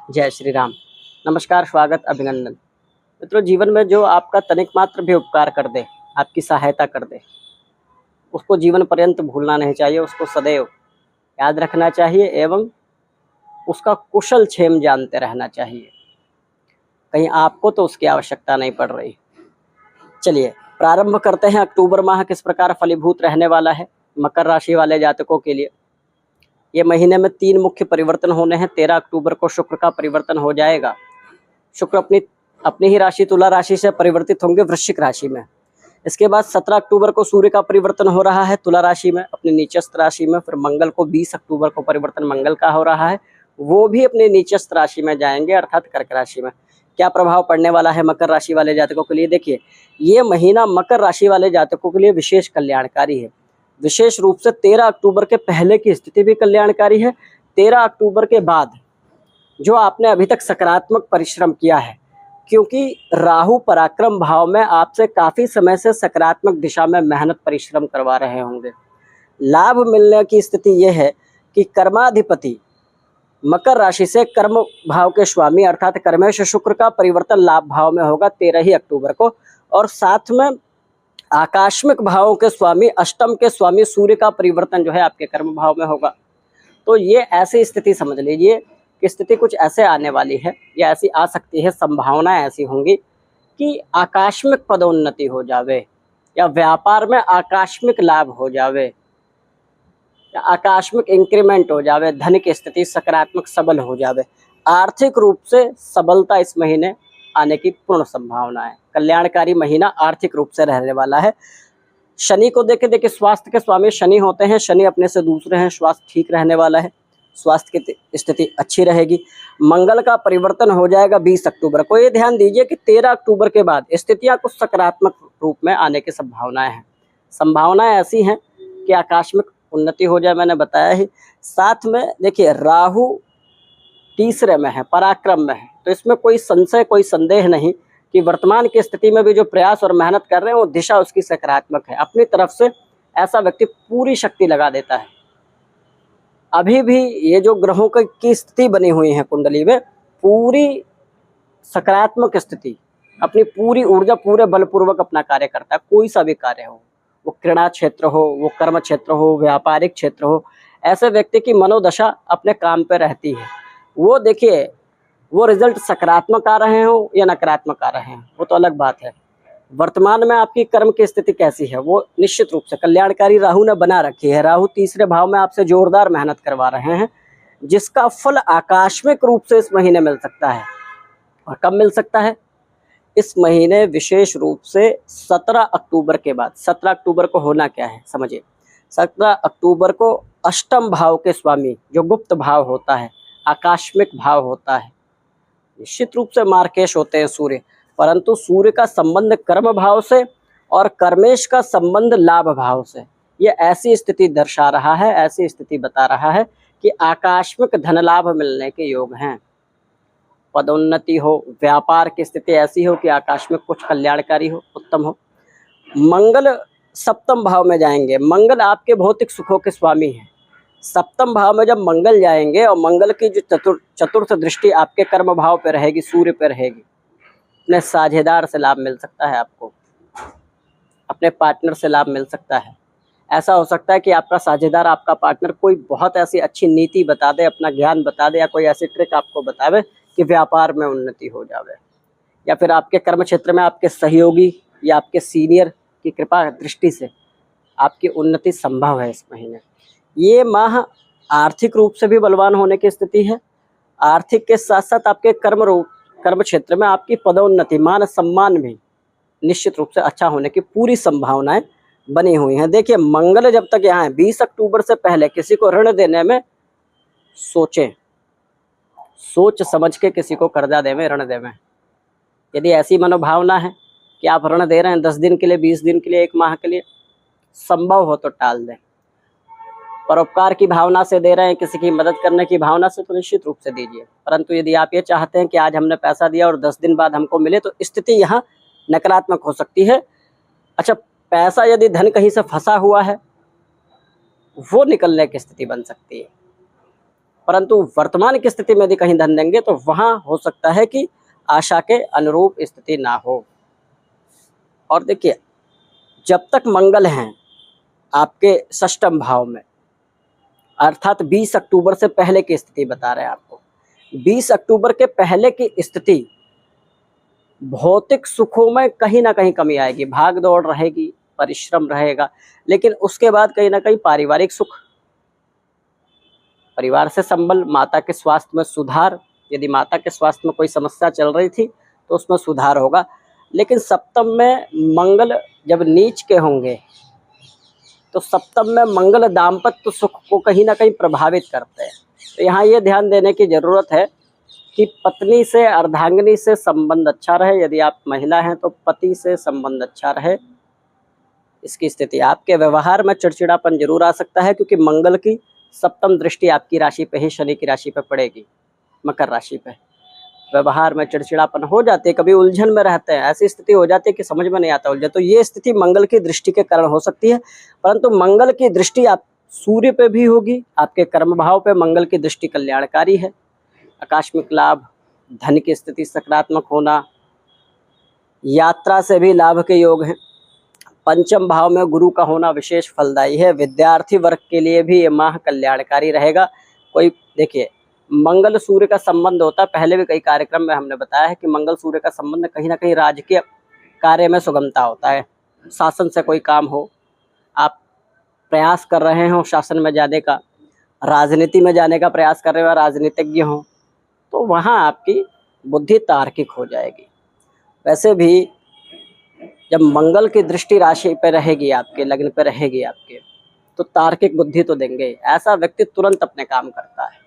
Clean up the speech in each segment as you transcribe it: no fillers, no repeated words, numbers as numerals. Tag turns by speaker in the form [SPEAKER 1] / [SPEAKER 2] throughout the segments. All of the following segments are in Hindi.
[SPEAKER 1] जय श्री राम। नमस्कार, स्वागत, अभिनंदन। मित्रों, जीवन में जो आपका तनिक मात्र भी उपकार कर दे, आपकी सहायता कर दे, उसको जीवन पर्यंत भूलना नहीं चाहिए, उसको सदैव याद रखना चाहिए एवं उसका कुशल क्षेम जानते रहना चाहिए। कहीं आपको तो उसकी आवश्यकता नहीं पड़ रही। चलिए प्रारंभ करते हैं। अक्टूबर माह किस प्रकार फलीभूत रहने वाला है मकर राशि वाले जातकों के लिए। ये महीने में 3 मुख्य परिवर्तन होने हैं। 13 अक्टूबर को शुक्र का परिवर्तन हो जाएगा। शुक्र अपनी ही राशि तुला राशि से परिवर्तित होंगे वृश्चिक राशि में। इसके बाद 17 अक्टूबर को सूर्य का परिवर्तन हो रहा है तुला राशि में, अपनी नीचस्थ राशि में। फिर मंगल को 20 अक्टूबर को परिवर्तन मंगल का हो रहा है, वो भी अपनी नीचस्थ राशि में जाएंगे अर्थात कर्क राशि में। क्या प्रभाव पड़ने वाला है मकर राशि वाले जातकों के लिए? देखिए, ये महीना मकर राशि वाले जातकों के लिए विशेष कल्याणकारी है। विशेष रूप से 13 अक्टूबर के पहले की स्थिति भी कल्याणकारी है। 13 अक्टूबर के बाद जो आपने अभी तक सकारात्मक परिश्रम किया है, क्योंकि राहु पराक्रम भाव में आपसे काफी समय से सकारात्मक दिशा में मेहनत परिश्रम करवा रहे होंगे। लाभ मिलने की स्थिति यह है कि कर्माधिपति मकर राशि से कर्म भाव के स्वामी अर्थात कर्मेश शुक्र का परिवर्तन लाभ भाव में होगा 13 ही अक्टूबर को, और साथ में आकस्मिक भावों के स्वामी अष्टम के स्वामी सूर्य का परिवर्तन जो है आपके कर्म भाव में होगा। तो ये ऐसी स्थिति समझ लीजिए कि स्थिति कुछ ऐसे आने वाली है या ऐसी आ सकती है, संभावनाएं ऐसी होंगी कि आकस्मिक पदोन्नति हो जावे या व्यापार में आकस्मिक लाभ हो जावे या आकस्मिक इंक्रीमेंट हो जावे, धन की स्थिति सकारात्मक सबल हो जावे। आर्थिक रूप से सबलता इस महीने आने की पूर्ण संभावना है। कल्याणकारी महीना आर्थिक रूप से रहने वाला है। शनि को देखिए स्वास्थ्य के स्वामी शनि होते हैं। शनि अपने से दूसरे हैं, स्वास्थ्य ठीक रहने वाला है, स्वास्थ्य की स्थिति अच्छी रहेगी। मंगल का परिवर्तन हो जाएगा 20 अक्टूबर को। ये ध्यान दीजिए कि 13 अक्टूबर के बाद स्थितियां कुछ सकारात्मक रूप में आने की संभावनाएं हैं। संभावनाएं ऐसी हैं कि आकस्मिक उन्नति हो जाए, मैंने बताया ही। साथ में देखिए राहु तीसरे में है, पराक्रम में है, तो इसमें कोई संशय कोई संदेह नहीं कि वर्तमान की स्थिति में भी जो प्रयास और मेहनत कर रहे हैं वो दिशा उसकी सकारात्मक है। अपनी तरफ से ऐसा व्यक्ति पूरी शक्ति लगा देता है। अभी भी ये जो ग्रहों की स्थिति बनी हुई है कुंडली में, पूरी सकारात्मक स्थिति, अपनी पूरी ऊर्जा पूरे बलपूर्वक अपना कार्य करता है। कोई सा भी कार्य हो, वो क्रीड़ा क्षेत्र हो, वो कर्म क्षेत्र हो, व्यापारिक क्षेत्र हो, ऐसे व्यक्ति की मनोदशा अपने काम पे रहती है। वो देखिए, वो रिजल्ट सकारात्मक आ रहे हो या नकारात्मक आ रहे हैं वो तो अलग बात है। वर्तमान में आपकी कर्म की स्थिति कैसी है वो निश्चित रूप से कल्याणकारी राहु ने बना रखी है। राहु तीसरे भाव में आपसे जोरदार मेहनत करवा रहे हैं, जिसका फल आकस्मिक रूप से इस महीने मिल सकता है। और कब मिल सकता है? इस महीने विशेष रूप से 17 अक्टूबर के बाद। 17 अक्टूबर को होना क्या है समझिए। 17 अक्टूबर को अष्टम भाव के स्वामी जो गुप्त भाव होता है, आकस्मिक भाव होता है, निश्चित रूप से मार्केश होते हैं सूर्य, परंतु सूर्य का संबंध कर्म भाव से और कर्मेश का संबंध लाभ भाव से। ये ऐसी स्थिति दर्शा रहा है, ऐसी स्थिति बता रहा है कि आकस्मिक धन लाभ मिलने के योग हैं। पदोन्नति हो, व्यापार की स्थिति ऐसी हो कि आकस्मिक कुछ कल्याणकारी हो, उत्तम हो। मंगल सप्तम भाव में जाएंगे। मंगल आपके भौतिक सुखों के स्वामी हैं। सप्तम भाव में जब मंगल जाएंगे और मंगल की जो चतुर्थ दृष्टि आपके कर्म भाव पे रहेगी, सूर्य पे रहेगी, अपने साझेदार से लाभ मिल सकता है, आपको अपने पार्टनर से लाभ मिल सकता है। ऐसा हो सकता है कि आपका साझेदार, आपका पार्टनर कोई बहुत ऐसी अच्छी नीति बता दे, अपना ज्ञान बता दे, या कोई ऐसी ट्रिक आपको बतावे कि व्यापार में उन्नति हो जावे, या फिर आपके कर्म क्षेत्र में आपके सहयोगी या आपके सीनियर की कृपा दृष्टि से आपकी उन्नति संभव है इस महीने। ये माह आर्थिक रूप से भी बलवान होने की स्थिति है। आर्थिक के साथ साथ आपके कर्म क्षेत्र में आपकी पदोन्नति, मान सम्मान भी निश्चित रूप से अच्छा होने की पूरी संभावनाएं बनी हुई हैं। देखिए, मंगल जब तक यहाँ है, 20 अक्टूबर से पहले किसी को ऋण देने में सोचें, सोच समझ के किसी को कर्जा देवें, ऋण देवें। यदि ऐसी मनोभावना है कि आप ऋण दे रहे हैं 10 दिन के लिए, 20 दिन के लिए, 1 माह के लिए, संभव हो तो टाल दें। परोपकार की भावना से दे रहे हैं, किसी की मदद करने की भावना से, तो निश्चित रूप से दीजिए। परंतु यदि आप ये चाहते हैं कि आज हमने पैसा दिया और 10 दिन बाद हमको मिले, तो स्थिति यहाँ नकारात्मक हो सकती है। अच्छा, पैसा यदि धन कहीं से फंसा हुआ है, वो निकलने की स्थिति बन सकती है। परंतु वर्तमान की स्थिति में यदि कहीं धन देंगे तो वहां हो सकता है कि आशा के अनुरूप स्थिति ना हो। और देखिए, जब तक मंगल हैं आपके षष्ठम भाव में, अर्थात 20 अक्टूबर से पहले की स्थिति बता रहे हैं आपको, 20 अक्टूबर के पहले की स्थिति भौतिक सुखों में कहीं ना कहीं कमी आएगी, भाग दौड़ रहेगी, परिश्रम रहेगा, लेकिन उसके बाद कहीं ना कहीं पारिवारिक सुख, परिवार से संबल, माता के स्वास्थ्य में सुधार, यदि माता के स्वास्थ्य में कोई समस्या चल रही थी तो उसमें सुधार होगा। लेकिन सप्तम में मंगल जब नीच के होंगे तो सप्तम में मंगल दाम्पत्य सुख को कहीं ना कहीं प्रभावित करते हैं। तो यहाँ ये ध्यान देने की जरूरत है कि पत्नी से, अर्धांगिनी से संबंध अच्छा रहे, यदि आप महिला हैं तो पति से संबंध अच्छा रहे। इसकी स्थिति, आपके व्यवहार में चिड़चिड़ापन जरूर आ सकता है क्योंकि मंगल की सप्तम दृष्टि आपकी राशि पे ही, शनि की राशि पे पड़ेगी, मकर राशि पे। व्यवहार में चिड़चिड़ापन हो जाते, कभी उलझन में रहते हैं, ऐसी स्थिति हो जाती है कि समझ में नहीं आता उलझन। तो ये स्थिति मंगल की दृष्टि के कारण हो सकती है, परंतु मंगल की दृष्टि आप सूर्य पे भी होगी, आपके कर्म भाव पे मंगल की दृष्टि कल्याणकारी है। आकस्मिक लाभ, धन की स्थिति सकारात्मक होना, यात्रा से भी लाभ के योग हैं। पंचम भाव में गुरु का होना विशेष फलदायी है। विद्यार्थी वर्ग के लिए भी ये माह कल्याणकारी रहेगा। कोई देखिए, मंगल सूर्य का संबंध होता है, पहले भी कई कार्यक्रम में हमने बताया है कि मंगल सूर्य का संबंध कहीं ना कहीं राजकीय कार्य में सुगमता होता है। शासन से कोई काम हो, आप प्रयास कर रहे हो शासन में जाने का, राजनीति में जाने का प्रयास कर रहे हो, राजनीतिज्ञ हो, तो वहाँ आपकी बुद्धि तार्किक हो जाएगी। वैसे भी जब मंगल की दृष्टि राशि पे रहेगी, आपके लग्न पे रहेगी आपके, तो तार्किक बुद्धि तो देंगे। ऐसा व्यक्ति तुरंत अपने काम करता है,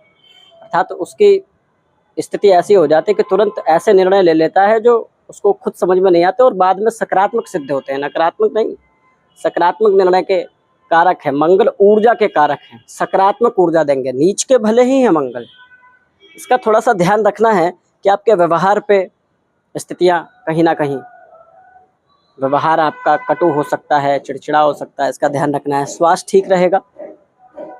[SPEAKER 1] अर्थात तो उसकी स्थिति ऐसी हो जाती है कि तुरंत ऐसे निर्णय ले लेता है जो उसको खुद समझ में नहीं आते और बाद में सकारात्मक सिद्ध होते हैं, नकारात्मक नहीं। सकारात्मक निर्णय के कारक है मंगल, ऊर्जा के कारक हैं, सकारात्मक ऊर्जा देंगे। नीच के भले ही है मंगल, इसका थोड़ा सा ध्यान रखना है कि आपके व्यवहार पे स्थितियाँ कहीं ना कहीं, व्यवहार आपका कटु हो सकता है, चिड़चिड़ा हो सकता है, इसका ध्यान रखना है। स्वास्थ्य ठीक रहेगा,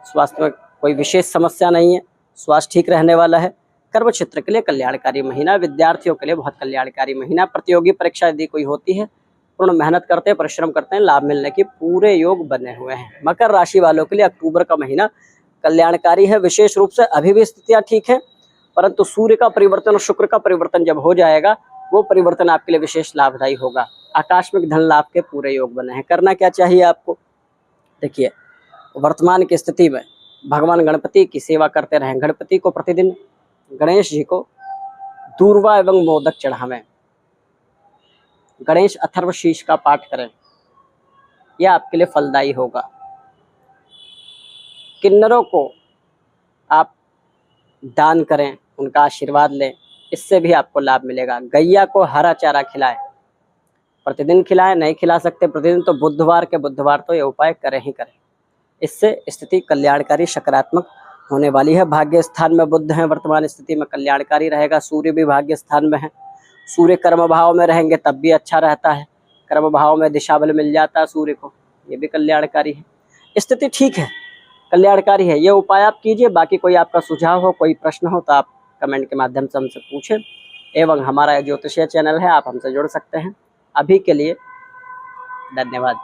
[SPEAKER 1] स्वास्थ्य में कोई विशेष समस्या नहीं है, स्वास्थ्य ठीक रहने वाला है। कर्म क्षेत्र के लिए कल्याणकारी महीना, विद्यार्थियों के लिए बहुत कल्याणकारी महीना। प्रतियोगी परीक्षा यदि कोई होती है, पूर्ण मेहनत करते हैं, परिश्रम करते हैं, लाभ मिलने के पूरे योग बने हुए हैं। मकर राशि वालों के लिए अक्टूबर का महीना कल्याणकारी है। विशेष रूप से अभी भी स्थितियाँ ठीक है, परंतु सूर्य का परिवर्तन और शुक्र का परिवर्तन जब हो जाएगा, वो परिवर्तन आपके लिए विशेष लाभदायी होगा। आकस्मिक धन लाभ के पूरे योग बने हैं। करना क्या चाहिए आपको? देखिए, वर्तमान की स्थिति में भगवान गणपति की सेवा करते रहें। गणपति को प्रतिदिन, गणेश जी को दूर्वा एवं मोदक चढ़ावें, गणेश अथर्वशीष का पाठ करें, यह आपके लिए फलदायी होगा। किन्नरों को आप दान करें, उनका आशीर्वाद लें, इससे भी आपको लाभ मिलेगा। गैया को हरा चारा खिलाएं, प्रतिदिन खिलाएं, नहीं खिला सकते प्रतिदिन तो बुधवार के बुधवार तो ये उपाय करें ही करें। इससे स्थिति कल्याणकारी सकारात्मक होने वाली है। भाग्य स्थान में बुध हैं, वर्तमान स्थिति में कल्याणकारी रहेगा। सूर्य भी भाग्य स्थान में है, सूर्य कर्म भाव में रहेंगे तब भी अच्छा रहता है। कर्म भाव में दिशा बल मिल जाता है सूर्य को, ये भी कल्याणकारी है। स्थिति ठीक है, कल्याणकारी है, ये उपाय आप कीजिए। बाकी कोई आपका सुझाव हो, कोई प्रश्न हो तो आप कमेंट के माध्यम से हमसे पूछें, एवं हमारा ज्योतिषीय चैनल है, आप हमसे जुड़ सकते हैं। अभी के लिए धन्यवाद।